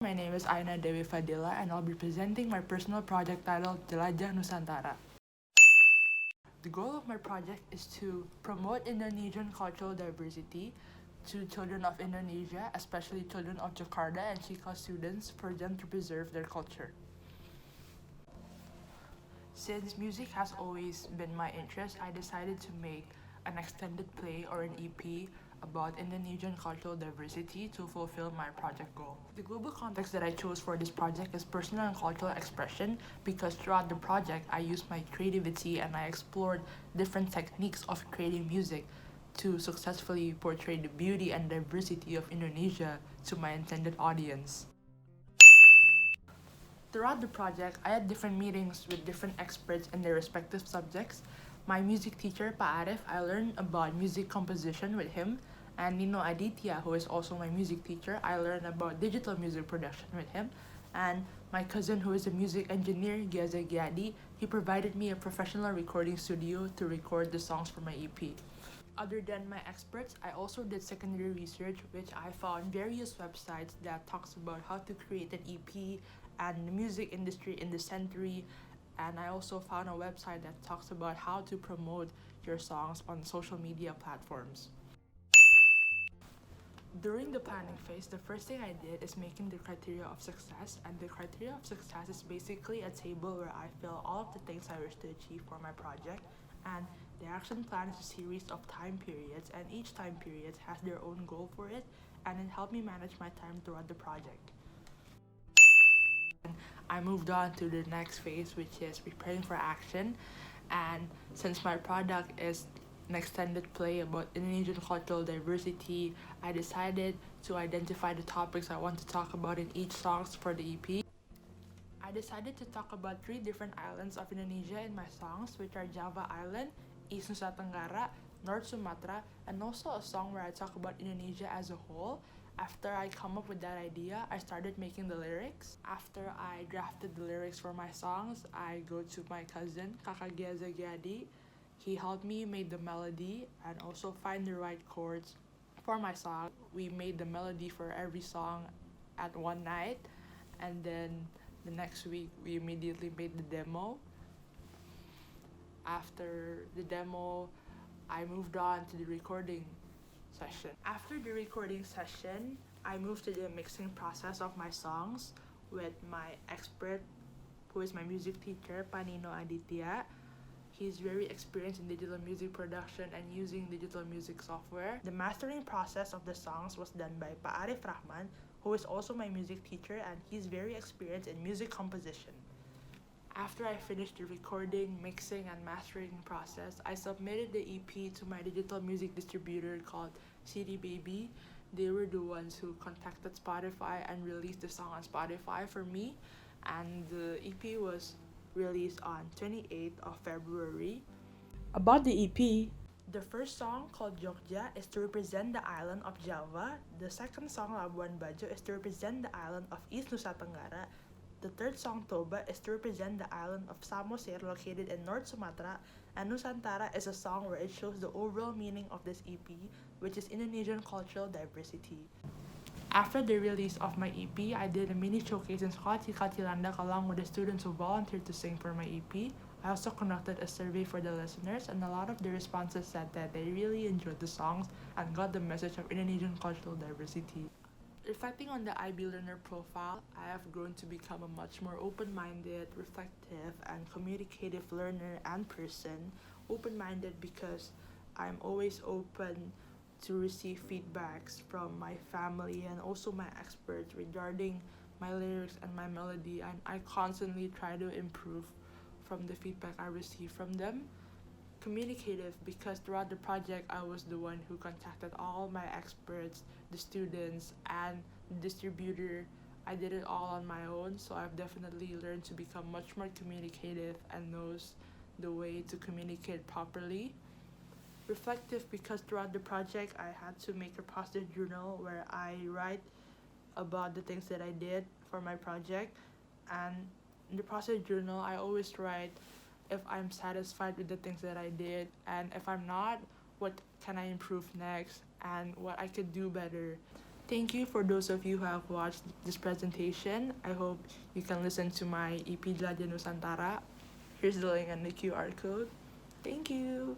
My name is Ainaa Dewi Faadila and I'll be presenting my personal project titled Jelajah Nusantara. The goal of my project is to promote Indonesian cultural diversity to children of Indonesia, especially children of Jakarta and Cikal students, for them to preserve their culture. Since music has always been my interest, I decided to make an extended play or an EP about Indonesian cultural diversity to fulfill my project goal. The global context that I chose for this project is personal and cultural expression because throughout the project I used my creativity and I explored different techniques of creating music to successfully portray the beauty and diversity of Indonesia to my intended audience. Throughout the project, I had different meetings with different experts in their respective subjects. My music teacher, Pa Arif, I learned about music composition with him, and Nino Aditya, who is also my music teacher, I learned about digital music production with him. And my cousin, who is a music engineer, Giaza Giadi, he provided me a professional recording studio to record the songs for my EP. Other than my experts, I also did secondary research, which I found various websites that talks about how to create an EP and the music industry in the century. And I also found a website that talks about how to promote your songs on social media platforms. During the planning phase, the first thing I did is making the criteria of success. And the criteria of success is basically a table where I fill all of the things I wish to achieve for my project. And the action plan is a series of time periods, and each time period has their own goal for it, and it helped me manage my time throughout the project. I moved on to the next phase, which is preparing for action. And since my product is an extended play about Indonesian cultural diversity, I decided to identify the topics I want to talk about in each songs for the EP. I decided to talk about 3 different islands of Indonesia in my songs, which are Java Island, East Nusa Tenggara, North Sumatra, and also a song where I talk about Indonesia as a whole. After I come up with that idea, I started making the lyrics. After I drafted the lyrics for my songs, I go to my cousin, Kakak Giaza Giadi. He helped me make the melody and also find the right chords for my song. We made the melody for every song at one night, and then the next week we immediately made the demo. After the demo, I moved on to the recording session. After the recording session, I moved to the mixing process of my songs with my expert, who is my music teacher, Panino Aditya. He's very experienced in digital music production and using digital music software. The mastering process of the songs was done by Pa Arif Rahman, who is also my music teacher, and he's very experienced in music composition. After I finished the recording, mixing, and mastering process, I submitted the EP to my digital music distributor called CD Baby. They were the ones who contacted Spotify and released the song on Spotify for me, and the EP was released on 28th of February. About the EP, the first song, called Jogja, is to represent the island of Java. The second song, Labuan Bajo, is to represent the island of East Nusa Tenggara. The third song, Toba, is to represent the island of Samosir, located in North Sumatra. And Nusantara is a song where it shows the overall meaning of this EP, which is Indonesian cultural diversity. After the release of my EP, I did a mini showcase in Sekolah Cikal along with the students who volunteered to sing for my EP. I also conducted a survey for the listeners, and a lot of the responses said that they really enjoyed the songs and got the message of Indonesian cultural diversity. Reflecting on the IB learner profile, I have grown to become a much more open-minded, reflective, and communicative learner and person. Open-minded because I'm always open to receive feedbacks from my family and also my experts regarding my lyrics and my melody, and I constantly try to improve from the feedback I receive from them. Communicative because throughout the project I was the one who contacted all my experts, the students, and the distributor. I did it all on my own, so I've definitely learned to become much more communicative and knows the way to communicate properly. Reflective because throughout the project I had to make a positive journal where I write about the things that I did for my project, and in the positive journal I always write if I'm satisfied with the things that I did, and if I'm not, what can I improve next and what I could do better. Thank you for those of you who have watched this presentation. I hope you can listen to my EP Jelajah Nusantara. Here's the link and the QR code. Thank you.